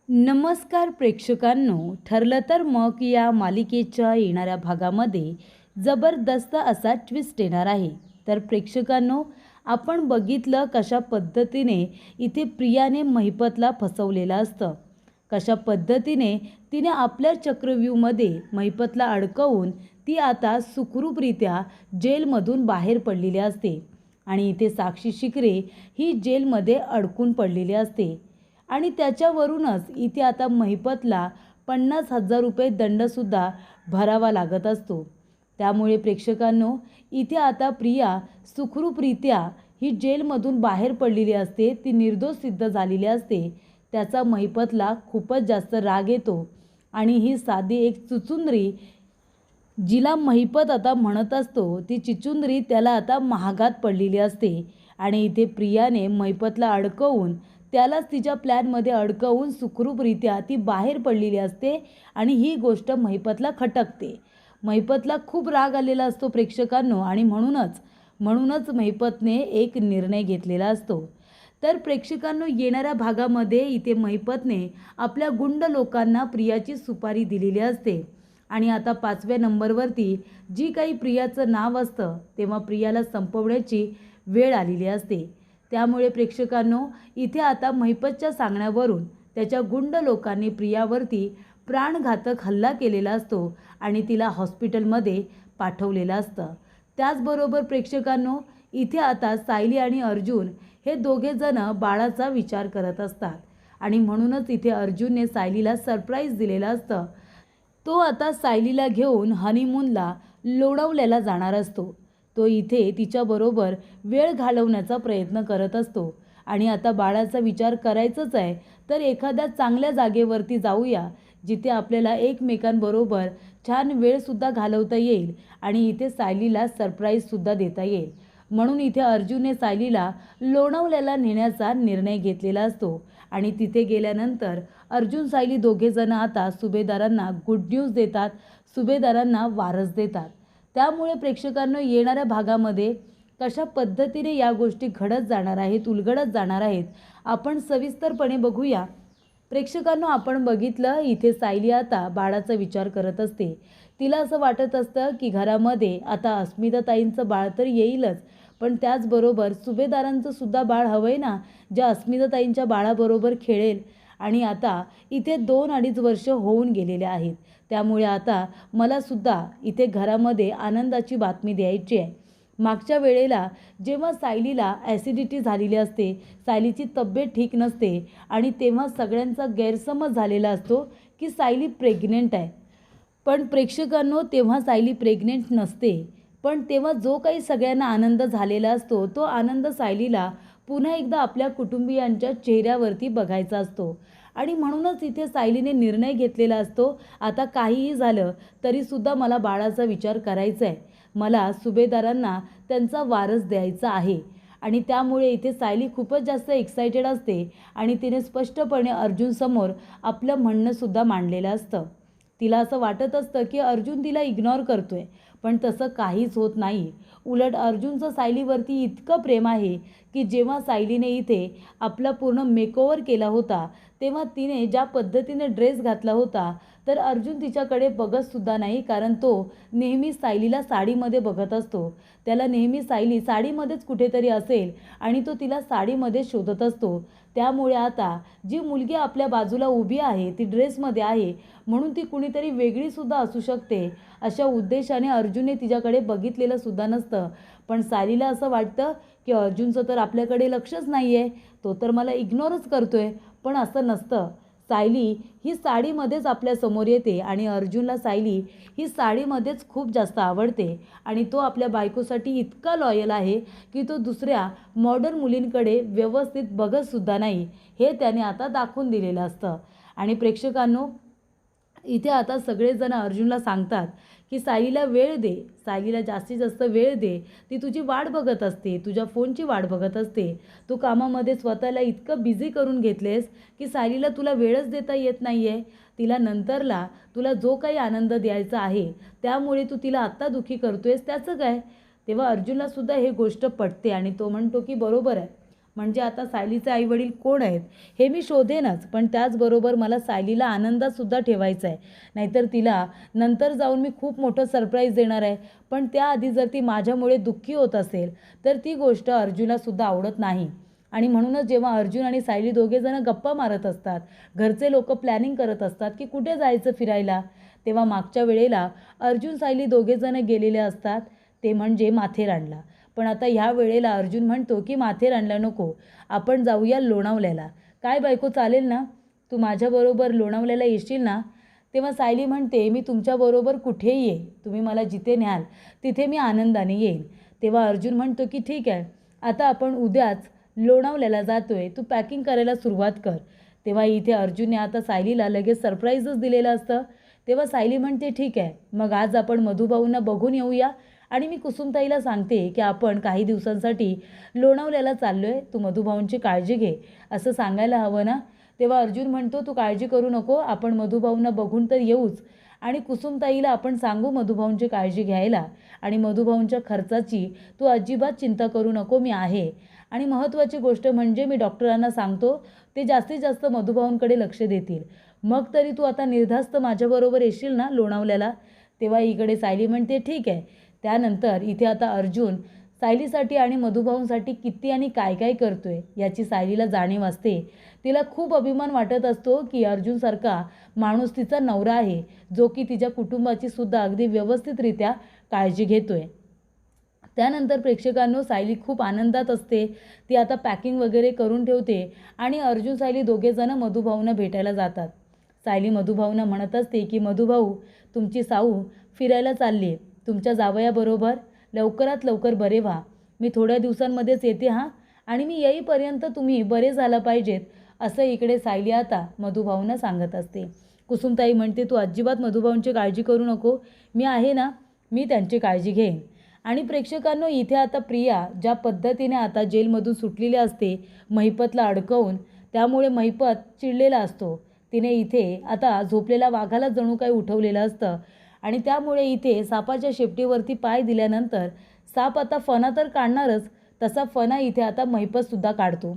नमस्कार प्रेक्षकांनो, ठरलं तर मग या मालिकेच्या येणाऱ्या भागामध्ये जबरदस्त असा ट्विस्ट येणार आहे. तर प्रेक्षकांनो, आपण बघितलं कशा पद्धतीने इथे प्रियाने महिपतला फसवलेलं असतं. कशा पद्धतीने तिने आपल्या चक्रव्यूहमध्ये महिपतला अडकवून ती आता सुखरूपरित्या जेलमधून बाहेर पडलेली असते आणि इथे साक्षी शिकरे ही जेलमध्ये अडकून पडलेली असते. आणि त्याच्यावरूनच इथे आता महिपतला 50,000 रुपये दंडसुद्धा भरावा लागत असतो. त्यामुळे प्रेक्षकांनो, इथे आता प्रिया सुखरूपरित्या ही जेलमधून बाहेर पडलेली असते, ती निर्दोष सिद्ध झालेली असते. त्याचा महिपतला खूपच जास्त राग येतो आणि ही साधी एक चुचुंदरी जिला महिपत आता म्हणत असतो, ती चिचुंदरी त्याला आता महागात पडलेली असते. आणि इथे प्रियाने महिपतला अडकवून त्यालाच तिच्या प्लॅनमध्ये अडकवून सुखरूपरित्या ती बाहेर पडलेली असते आणि ही गोष्ट महिपतला खटकते. महिपतला खूप राग आलेला असतो प्रेक्षकांनो आणि म्हणूनच महिपतने एक निर्णय घेतलेला असतो. तर प्रेक्षकांनो, येणाऱ्या भागामध्ये इथे महिपतने आपल्या गुंड लोकांना प्रियाची सुपारी दिलेली असते आणि आता 5व्या नंबरवरती जी काही प्रियाचं नाव असतं तेव्हा प्रियाला संपवण्याची वेळ आलेली असते. त्यामुळे प्रेक्षकांनो, इथे आता महिपतच्या सांगण्यावरून त्याच्या गुंड लोकांनी प्रियावरती प्राणघातक हल्ला केलेला असतो आणि तिला हॉस्पिटलमध्ये पाठवलेलं असतं. त्याचबरोबर प्रेक्षकांनो, इथे आता सायली आणि अर्जुन हे दोघेजण बाळाचा विचार करत असतात आणि म्हणूनच इथे अर्जुनने सायलीला सरप्राईज दिलेलं असतं. तो आता सायलीला घेऊन हनीमूनला लोणावळ्याला जाणार असतो. तो इथे तिच्याबरोबर वेळ घालवण्याचा प्रयत्न करत असतो आणि आता बाळाचा विचार करायचाच आहे तर एखाद्या चांगल्या जागेवरती जाऊया, जिथे आपल्याला एकमेकांबरोबर छान वेळसुद्धा घालवता येईल आणि इथे सायलीला सरप्राईजसुद्धा देता येईल. म्हणून इथे अर्जुनने सायलीला लोणावळ्याला नेण्याचा निर्णय घेतलेला असतो आणि तिथे गेल्यानंतर अर्जुन सायली दोघेजण आता सुभेदारांना गुड न्यूज देतात, सुभेदारांना वारस देतात. त्यामुळे प्रेक्षकांना येणाऱ्या भागामध्ये कशा पद्धतीने या गोष्टी घडत जाणार आहेत, उलगडत जाणार आहेत, आपण सविस्तरपणे बघूया. प्रेक्षकांनो, आपण बघितलं इथे सायली आता बाळाचा विचार करत असते. तिला असं वाटत असतं की घरामध्ये आता अस्मिताताईंचं बाळ तर येईलच, पण त्याचबरोबर सुभेदारांचं सुद्धा बाळ हवं आहे ना, ज्या अस्मिताताईंच्या बाळाबरोबर खेळेल. आणि आता इथे 2-2.5 वर्ष होऊन गेलेले आहेत. त्यामुळे आता मलासुद्धा इथे घरामध्ये आनंदाची बातमी द्यायची आहे. मागच्या वेळेला जेव्हा सायलीला ॲसिडिटी झालेली असते, सायलीची तब्येत ठीक नसते आणि तेव्हा सगळ्यांचा गैरसमज झालेला असतो की सायली प्रेग्नेंट आहे. पण प्रेक्षकांनो, तेव्हा सायली प्रेग्नेंट नसते. पण तेव्हा जो काही सगळ्यांना आनंद झालेला असतो, तो आनंद सायलीला पुन्हा एकदा आपल्या कुटुंबियांच्या चेहऱ्यावरती बघायचा असतो आणि म्हणूनच इथे सायलीने निर्णय घेतलेला असतो, आता काहीही झालं तरीसुद्धा मला बाळाचा विचार करायचा आहे. मला सुभेदारांना त्यांचा वारस द्यायचा आहे. आणि त्यामुळे इथे सायली खूपच जास्त एक्सायटेड असते आणि तिने स्पष्टपणे अर्जुनसमोर आपलं म्हणणंसुद्धा मांडलेलं असतं. तिला असं वाटत असतं की अर्जुन तिला इग्नॉर करतोय, पण तसं काहीच होत नाही. उलट अर्जुनचं सायलीवरती इतकं प्रेम आहे की जेव्हा सायलीने इथे आपला पूर्ण मेकओव्हर केला होता, तेव्हा तिने ज्या पद्धतीने ड्रेस घातला होता तर अर्जुन तिच्याकडे बघतसुद्धा नाही, कारण तो नेहमी सायलीला साडीमध्ये बघत असतो. त्याला नेहमी सायली साडीमध्येच कुठेतरी असेल आणि तो तिला साडीमध्ये शोधत असतो. त्यामुळे आता जी मुलगी आपल्या बाजूला उभी आहे ती ड्रेसमध्ये आहे, म्हणून ती कुणीतरी वेगळीसुद्धा असू शकते, अशा उद्देशाने अर्जुनने तिच्याकडे बघितलेलं सुद्धा नसतं. पण सायलीला असं वाटतं की अर्जुनचं तर आपल्याकडे लक्षच नाही आहे, तो तर मला इग्नोरच करतोय. पण असं नसतं. सायली ही साडीमध्येच आपल्यासमोर येते आणि अर्जुनला सायली ही साडीमध्येच खूप जास्त आवडते आणि तो आपल्या बायकोसाठी इतका लॉयल आहे की तो दुसऱ्या मॉडर्न मुलींकडे व्यवस्थित बघतसुद्धा नाही, हे त्याने आता दाखवून दिलेलं असतं. आणि प्रेक्षकांनो, इथे आता सगळेजण अर्जुनला सांगतात की सायलीला वेळ दे, सायलीला जास्तीत जास्त वेळ दे, ती तुझी वाट बघत असते, तुझ्या फोनची वाट बघत असते. तू कामामध्ये स्वतःला इतकं बिझी करून घेतलेस की सायलीला तुला वेळच देता येत नाही आहे. तिला नंतरला तुला जो काही आनंद द्यायचा आहे त्यामुळे तू तिला आत्ता दुःखी करतोयस, त्याचं काय? तेव्हा अर्जुनलासुद्धा हे गोष्ट पटते आणि तो म्हणतो की बरोबर आहे, म्हणजे आता सायलीचे आईवडील कोण आहेत हे मी शोधेनच, पण त्याचबरोबर मला सायलीला आनंदातसुद्धा ठेवायचं आहे. नाहीतर तिला नंतर जाऊन मी खूप मोठं सरप्राईज देणार आहे. पण त्याआधी जर ती माझ्यामुळे दुःखी होत असेल तर ती गोष्ट अर्जुनलासुद्धा आवडत नाही. आणि म्हणूनच जेव्हा अर्जुन आणि सायली दोघेजणं गप्पा मारत असतात, घरचे लोक प्लॅनिंग करत असतात की कुठे जायचं फिरायला, तेव्हा मागच्या वेळेला अर्जुन सायली दोघेजणं गेलेले असतात, ते म्हणजे माथेरानला. पण आता ह्या वेळेला अर्जुन म्हणतो की माथेरानला नको, आपण जाऊया लोणावळ्याला. काय बायको, चालेल ना? तू माझ्याबरोबर लोणावळ्याला येशील ना? तेव्हा सायली म्हणते, मी तुमच्याबरोबर कुठेही येईन, तुम्ही मला जिथे न्याल तिथे मी आनंदाने येईन. तेव्हा अर्जुन म्हणतो की ठीक आहे, आता आपण उद्याच लोणावळ्याला जातोय, तू पॅकिंग करायला सुरुवात कर. तेव्हा इथे अर्जुनने आता सायलीला लगेच सरप्राईजच दिलेलं असतं. तेव्हा सायली म्हणते ठीक आहे, मग आज आपण मधुभाऊंना बघून येऊया आणि मी कुसुमताईला सांगते की आपण काही दिवसांसाठी लोणावळ्याला चाललो आहे, तू मधुभाऊंची काळजी घे, असं सांगायला हवं ना. तेव्हा अर्जुन म्हणतो तू काळजी करू नको, आपण मधुभाऊंना बघून तर येऊच आणि कुसुमताईला आपण सांगू मधुभाऊंची काळजी घ्यायला आणि मधुभाऊंच्या खर्चाची तू अजिबात चिंता करू नको, मी आहे. आणि महत्त्वाची गोष्ट म्हणजे मी डॉक्टरांना सांगतो, ते जास्तीत जास्त मधुभाऊंकडे लक्ष देतील. मग तरी तू आता निर्धास्त माझ्याबरोबर येशील ना लोणावळ्याला? तेव्हा इकडे सायली म्हणते ठीक आहे. त्यानंतर इथे आता अर्जुन सायलीसाठी आणि मधुभाऊंसाठी किती आणि काय काय करतोय याची सायलीला जाणीव असते. तिला खूप अभिमान वाटत असतो की अर्जुनसारखा माणूस तिचा नवरा आहे, जो की तिच्या कुटुंबाची सुद्धा अगदी व्यवस्थितरित्या काळजी घेतोय. त्यानंतर प्रेक्षकांनो, सायली खूप आनंदात असते. ती आता पॅकिंग वगैरे करून ठेवते आणि अर्जुन सायली दोघेजणं मधुभाऊंना भेटायला जातात. सायली मधुभाऊंना म्हणत असते की मधुभाऊ, तुमची साऊ फिरायला चालली आहे तुमच्या जावयाबरोबर, लवकरात लवकर बरे व्हा. मी थोड्या दिवसांमध्येच येते हां, आणि मी येईपर्यंत तुम्ही बरे झाला पाहिजेत, असं इकडे सायली आता मधुभाऊंना सांगत असते. कुसुमताई म्हणते तू अजिबात मधुभाऊंची काळजी करू नको, मी आहे ना, मी त्यांची काळजी घेईन. आणि प्रेक्षकांनो, इथे आता प्रिया ज्या पद्धतीने आता जेलमधून सुटलेली असते महिपतला अडकवून, त्यामुळे महिपत चिडलेला असतो. तिने इथे आता झोपलेल्या वाघाला जणू काही उठवलेलं असतं आणि त्यामुळे इथे सापाच्या शेपटीवरती पाय दिल्यानंतर साप आता फणा तर काढणारच, तसा फणा इथे आता महिपतसुद्धा काढतो.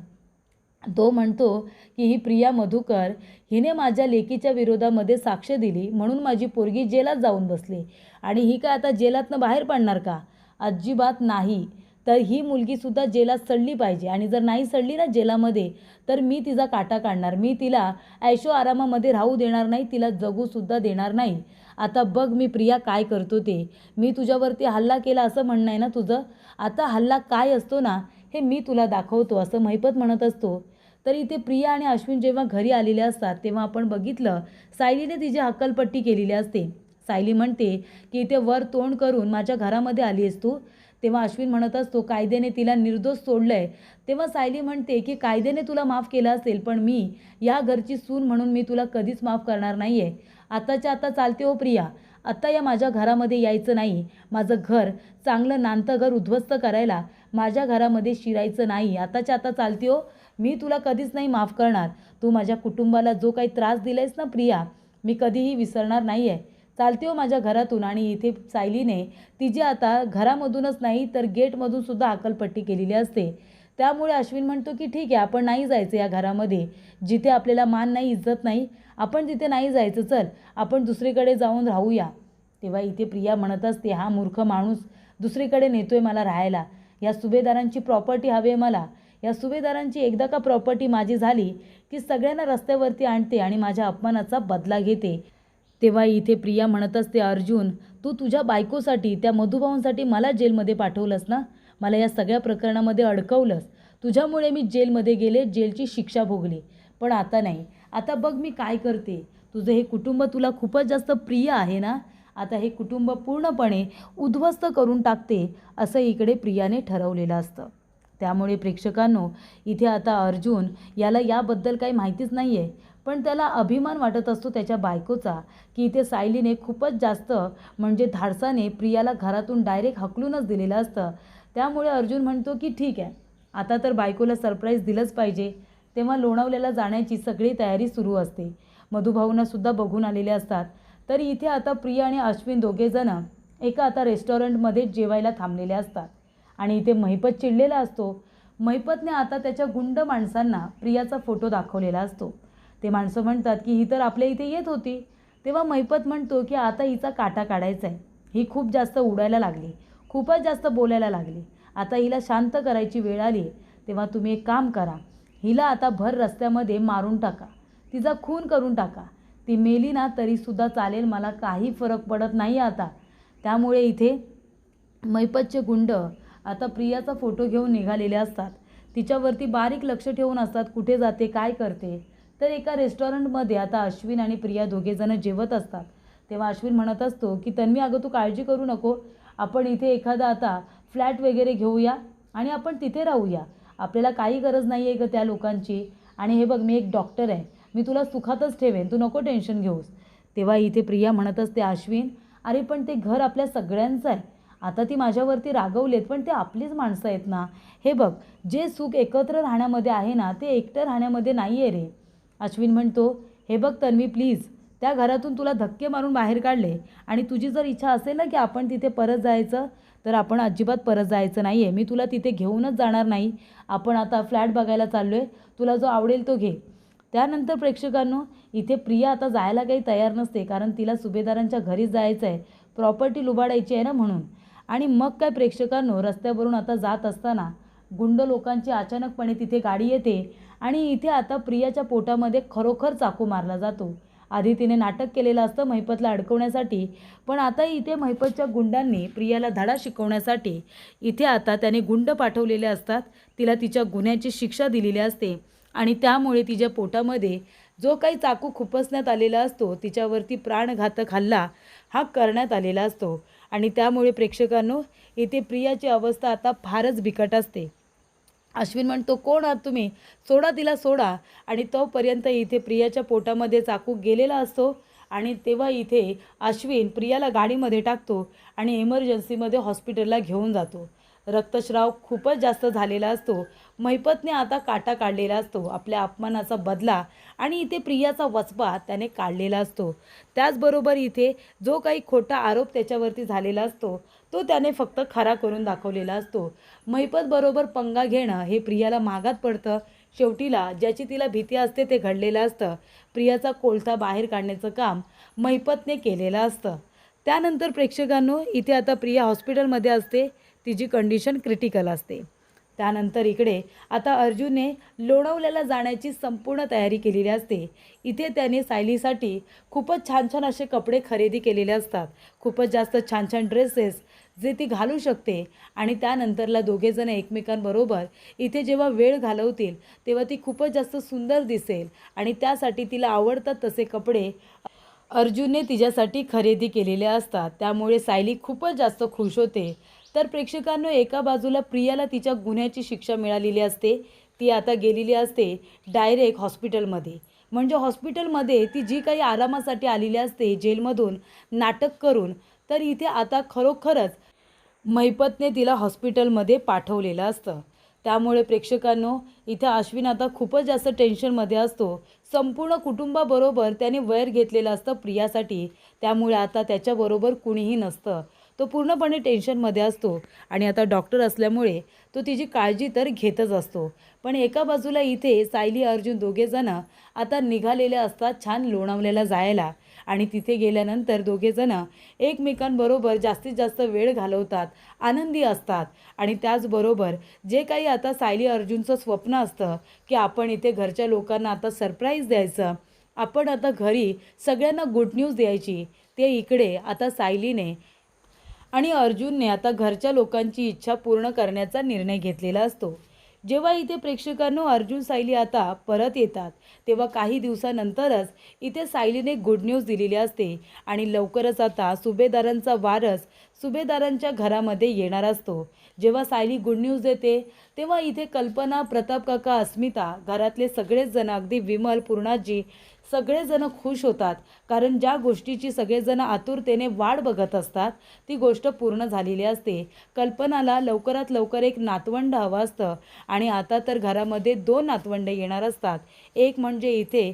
तो म्हणतो की ही प्रिया मधुकर, हिने माझ्या लेकीच्या विरोधामध्ये साक्ष दिली म्हणून माझी पोरगी जेलात जाऊन बसली आणि ही काय आता जेलातनं बाहेर पडणार का? अजिबात नाही. तर ही मुलगीसुद्धा जेलात सडली पाहिजे आणि जर नाही सडली ना जेलामध्ये, तर मी तिचा काटा काढणार. मी तिला ऐशो आरामामध्ये राहू देणार नाही, तिला जगूसुद्धा देणार नाही. आता बघ मी प्रिया काय करतो ते. मी तुझ्यावरती हल्ला केला असं म्हणणं आहे ना तुझं? आता हल्ला काय असतो ना हे मी तुला दाखवतो, असं महिपत म्हणत असतो. तर इथे प्रिया आणि अश्विन जेव्हा घरी आलेले असतात तेव्हा आपण बघितलं सायलीने तिची हक्कलपट्टी केलेली असते. सायली म्हणते की इथे वर तोंड करून माझ्या घरामध्ये आली आहेस तू. तेव्हा अश्विन म्हणत असतो कायद्याने तिला निर्दोष सोडलं आहे. तेव्हा सायली म्हणते की कायद्याने तुला माफ केलं असेल, पण मी या घरची सून म्हणून मी तुला कधीच माफ करणार नाही आहे. आताच्या आता चालते हो प्रिया, आत्ता या माझ्या घरामध्ये यायचं नाही. माझं घर, चांगलं नांतं घर उद्ध्वस्त करायला माझ्या घरामध्ये शिरायचं नाही. आताच्या आता चालते हो, मी तुला कधीच नाही माफ करणार. तू माझ्या कुटुंबाला जो काही त्रास दिलायस ना प्रिया, मी कधीही विसरणार नाही आहे. चालते हो माझ्या घरातून. आणि इथे सायलीने तिची आता घरामधूनच नाही तर गेटमधून सुद्धा हकालपट्टी केलेली असते. त्यामुळे अश्विन म्हणतो की ठीक आहे, आपण नाही जायचं या घरामध्ये, जिथे आपल्याला मान नाही, इज्जत नाही, आपण तिथे नाही जायचं, चल आपण दुसरीकडे जाऊन राहूया. तेव्हा इथे प्रिया म्हणत असते हा मूर्ख माणूस दुसरीकडे नेतोय मला राहायला. या सुभेदारांची प्रॉपर्टी हवी आहे मला. या सुभेदारांची एकदा का प्रॉपर्टी माझी झाली की सगळ्यांना रस्त्यावरती आणते आणि माझ्या अपमानाचा बदला घेते. तेव्हा इथे प्रिया म्हणत असते अर्जुन, तू तुझ्या बायकोसाठी, त्या मधुभाऊंसाठी मला जेलमध्ये पाठवलंस ना, मला या सगळ्या प्रकरणामध्ये अडकवलंस. तुझ्यामुळे मी जेलमध्ये गेले, जेलची शिक्षा भोगली. पण आता नाही. आता बघ मी काय करते. तुझं हे कुटुंब तुला खूपच जास्त प्रिय आहे ना, आता हे कुटुंब पूर्णपणे उद्ध्वस्त करून टाकते, असं इकडे प्रियाने ठरवलेलं असतं. त्यामुळे प्रेक्षकांनो, इथे आता अर्जुन याला याबद्दल काही माहितीच नाही आहे, पण त्याला अभिमान वाटत असतो त्याच्या बायकोचा की इथे सायलीने खूपच जास्त म्हणजे धाडसाने प्रियाला घरातून डायरेक्ट हकलूनच दिलेलं असतं. त्यामुळे अर्जुन म्हणतो की ठीक आहे, आता तर बायकोला सरप्राईज दिलंच पाहिजे. तेव्हा लोणावळ्याला जाण्याची सगळी तयारी सुरू असते. मधुभाऊंनासुद्धा बघून आलेले असतात. तर इथे आता प्रिया आणि अश्विन दोघेजणं एका आता रेस्टॉरंटमध्ये जेवायला थांबलेले असतात आणि इथे महिपत चिडलेला असतो. महिपतने आता त्याच्या गुंड माणसांना प्रियाचा फोटो दाखवलेला असतो. ते माणसं म्हणतात की ही तर आपल्या इथे येत होती. तेव्हा महिपत म्हणतो की आता हिचा काटा काढायचा आहे. ही खूप जास्त उडायला लागली, खूपच जास्त बोलायला लागली. आता हिला शांत करायची वेळ आली. तेव्हा तुम्ही एक काम करा, हिला आता भर रस्त्यामध्ये मारून टाका, तिचा खून करून टाका. ती मेली ना तरीसुद्धा चालेल, मला काही फरक पडत नाही आता. त्यामुळे इथे महिपतचे गुंड आता प्रियाचा फोटो घेऊन निघालेले असतात. तिच्यावरती बारीक लक्ष ठेवून असतात, कुठे जाते, काय करते. तर एका रेस्टॉरंटमध्ये आता अश्विन आणि प्रिया दोघेजणं जेवत असतात. तेव्हा अश्विन म्हणत असतो की तन्वी, अगं तू काळजी करू नको, आपण इथे एखादा आता फ्लॅट वगैरे घेऊया आणि आपण तिथे राहूया. आपल्याला काही गरज नाही आहे गं त्या लोकांची. आणि हे बघ, मी एक डॉक्टर आहे, मी तुला सुखातच ठेवेन, तू नको टेन्शन घेऊस. तेव्हा इथे प्रिया म्हणत असते, अश्विन अरे पण ते घर आपल्या सगळ्यांचं आहे. आता ती माझ्यावरती रागवलेत पण ते आपलीच माणसं आहेत ना. हे बघ, जे सुख एकत्र राहण्यामध्ये आहे ना ते एकटं राहण्यामध्ये नाही आहे रे. अश्विन म्हणतो, हे बघ तन्वी प्लीज, त्या घरातून तुला धक्के मारून बाहेर काढले आणि तुझी जर इच्छा असेल ना की आपण तिथे परत जायचं, तर आपण अजिबात परत जायचं नाही आहे. मी तुला तिथे घेऊनच जाणार नाही. आपण आता फ्लॅट बघायला चाललो आहे, तुला जो आवडेल तो घे. त्यानंतर प्रेक्षकांनो, इथे प्रिया आता जायला काही तयार नसते, कारण तिला सुभेदारांच्या घरीच जायचं आहे, प्रॉपर्टी लुबाडायची आहे ना म्हणून. आणि मग काय प्रेक्षकांनो, रस्त्यावरून आता जात असताना गुंड लोकांची अचानकपणे तिथे गाडी येते आणि इथे आता प्रियाच्या पोटामध्ये खरोखर चाकू मारला जातो. आधी तिने नाटक केलेलं असतं महिपतला अडकवण्यासाठी, पण आता इथे महिपतच्या गुंडांनी प्रियाला धडा शिकवण्यासाठी इथे आता त्याने गुंड पाठवलेले असतात. तिला तिच्या गुन्ह्याची शिक्षा दिलेली असते आणि त्यामुळे तिच्या पोटामध्ये जो काही चाकू खुपसण्यात आलेला असतो, तिच्यावरती प्राणघातक हल्ला हा करण्यात आलेला असतो. आणि त्यामुळे प्रेक्षकांनो, इथे प्रियाची अवस्था आता फारच बिकट असते. अश्विन म्हणतो, कोण आहात तुम्ही, सोडा तिला सोडा. आणि तोपर्यंत इथे प्रियाच्या पोटामध्ये चाकू गेलेला असतो आणि तेव्हा इथे अश्विन प्रियाला गाडीमध्ये टाकतो आणि इमर्जन्सीमध्ये हॉस्पिटलला घेऊन जातो. रक्तस्राव खूपच जास्त झालेला असतो. महिपतने आता काटा काढलेला असतो, आपल्या अपमानाचा बदला आणि इथे प्रियाचा वचपा त्याने काढलेला असतो. त्याचबरोबर इथे जो काही खोटा आरोप त्याच्यावरती झालेला असतो तो त्याने फक्त खरा करून दाखवलेला असतो. महिपतबरोबर पंगा घेणं हे प्रियाला महागात पडतं. शेवटीला ज्याची तिला भीती असते ते घडलेलं असतं. प्रियाचा कोलथा बाहेर काढण्याचं काम महिपतने केलेलं असतं. त्यानंतर प्रेक्षकांनो, इथे आता प्रिया हॉस्पिटलमध्ये असते, तिची कंडिशन क्रिटिकल असते. त्यानंतर इकडे आता अर्जुनने लोणावळ्याला जाण्याची संपूर्ण तयारी केलेली असते. इथे त्याने सायलीसाठी खूपच छान छान असे कपडे खरेदी केलेले असतात, खूपच जास्त छान छान ड्रेसेस जे ती घालू शकते. आणि त्यानंतरला दोघेजण एकमेकांबरोबर इथे जेव्हा वेळ घालवतील तेव्हा ती खूपच जास्त सुंदर दिसेल आणि त्यासाठी तिला आवडतात तसे कपडे अर्जुनने तिच्यासाठी खरेदी केलेले असतात. त्यामुळे सायली खूपच जास्त खुश होते. तर प्रेक्षकांनो, एका बाजूला प्रियाला तिच्या गुन्ह्याची शिक्षा मिळालेली असते. ती आता गेलेली असते डायरेक्ट हॉस्पिटलमध्ये. म्हणजे हॉस्पिटलमध्ये ती जी काही आरामासाठी आलेली असते जेलमधून नाटक करून, तर इथे आता खरोखरच महिपतने तिला हॉस्पिटलमध्ये पाठवलेलं असतं. त्यामुळे प्रेक्षकांनो, इथे अश्विन आता खूपच जास्त टेन्शनमध्ये असतो. संपूर्ण कुटुंबाबरोबर त्याने वैर घेतलेलं असतं प्रियासाठी. त्यामुळे आता त्याच्याबरोबर कुणीही नसतं. तो पूर्णपणे टेन्शनमध्ये असतो आणि आता डॉक्टर असल्यामुळे तो तिची काळजी तर घेतच असतो. पण एका बाजूला इथे सायली अर्जुन दोघेजणं आता निघालेले असतात छान लोणावळ्याला जायला. आणि तिथे गेल्यानंतर दोघेजणं एकमेकांबरोबर जास्तीत जास्त वेळ घालवतात, आनंदी असतात. आणि त्याचबरोबर जे काही आता सायली अर्जुनचं स्वप्न असतं की आपण इथे घरच्या लोकांना आता सरप्राईज द्यायचं, आपण आता घरी सगळ्यांना गुड न्यूज द्यायची, ते इकडे आता सायलीने आणि अर्जुनने आता घरच्या लोकांची इच्छा पूर्ण करण्याचा निर्णय घेतलेला असतो. जेव्हा इथे प्रेक्षकांनो अर्जुन सायली आता परत येतात, तेव्हा काही दिवसानंतरच इथे सायलीने गुड न्यूज दिलेली असते आणि लवकरच आता सुभेदारांचा वारस सुभेदारांच्या घरामध्ये येणार असतो. जेव्हा सायली गुड न्यूज देते तेव्हा इथे कल्पना, प्रताप काका, अस्मिता, घरातले सगळेच जण, अगदी विमल, पूर्णाजी, सगळेजण खुश होतात. कारण ज्या गोष्टीची सगळेजण आतुरतेने वाट बघत असतात ती गोष्ट पूर्ण झालेली असते. कल्पनाला लवकरात लवकर एक नातवंड हवं असतं आणि आता तर घरामध्ये 2 नातवंड येणार असतात. एक म्हणजे इथे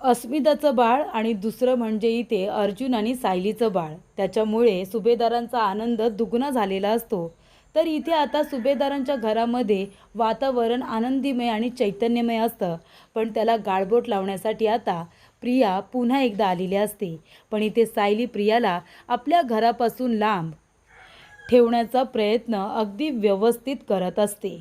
अस्मिताचं बाळ आणि दुसरं म्हणजे इथे अर्जुन आणि सायलीचं बाळ. त्याच्यामुळे सुभेदारांचा आनंद दुगणा झालेला असतो. तर इथे आता सुभेदारांच्या घरामध्ये वातावरण आनंदीमय आणि चैतन्यमय असतं, पण त्याला गाळबोट लावण्यासाठी आता प्रिया पुन्हा एकदा आलेली असते. पण इथे सायली प्रियाला आपल्या घरापासून लांब ठेवण्याचा प्रयत्न अगदी व्यवस्थित करत असते.